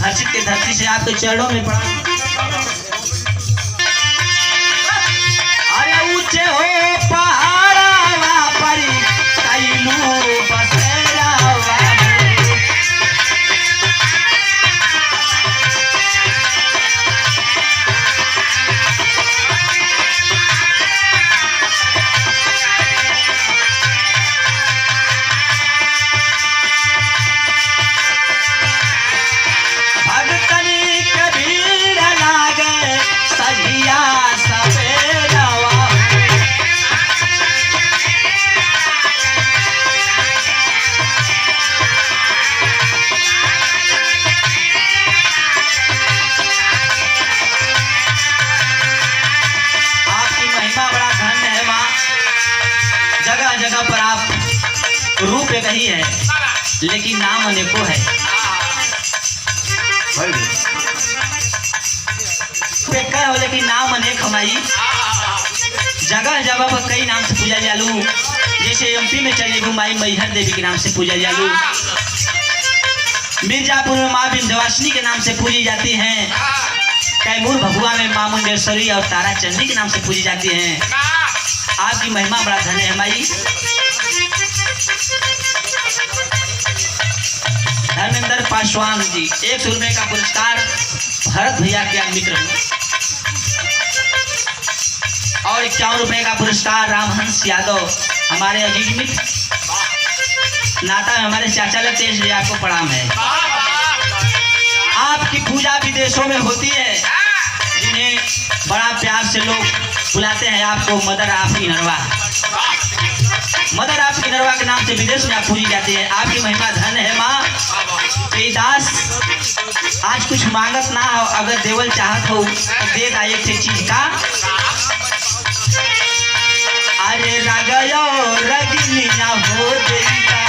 घसीट के धरती से आपके चरणों में पड़ा। अरे ऊंचे हो पहाड़ा पर कैलू बसेरा जगह पर आप रूप एक ही है लेकिन नाम अनेकों है। हो लेकिन नाम अनेक हमारी जगह जगह पर कई नाम से पूजा जालू। जैसे एमपी में चले माई मैहर देवी के नाम से पूजा जालू। मिर्जापुर में माँ विंध्यवासिनी के नाम से पूजी जाती हैं। कैमूर भभुआ में माँ मुंडेश्वरी और तारा चंडी के नाम से पूजी जाती हैं। आपकी महिमा बड़ा धन है हमारी। धर्मेंद्र पासवान जी 100 रुपए का पुरस्कार भरत भैया के मित्र और 51 रुपए का पुरस्कार रामहंस यादव हमारे अजीज मित्र नाता में हमारे चाचा लगते हैं, इसलिए आपको प्रणाम है। आपकी पूजा विदेशों में होती है जिन्हें बड़ा प्यार से लोग बुलाते हैं आपको मदर ऑफ किन्नरवा। मदर ऑफ किन्नरवा के नाम से विदेश में आप पूजी जाती है। आपकी महिमा धन है माँ। दास आज कुछ मांगत ना हो, अगर देवल चाहत हो तो दे दा एक चीज का। अरे रगयो रगनिया हो देगा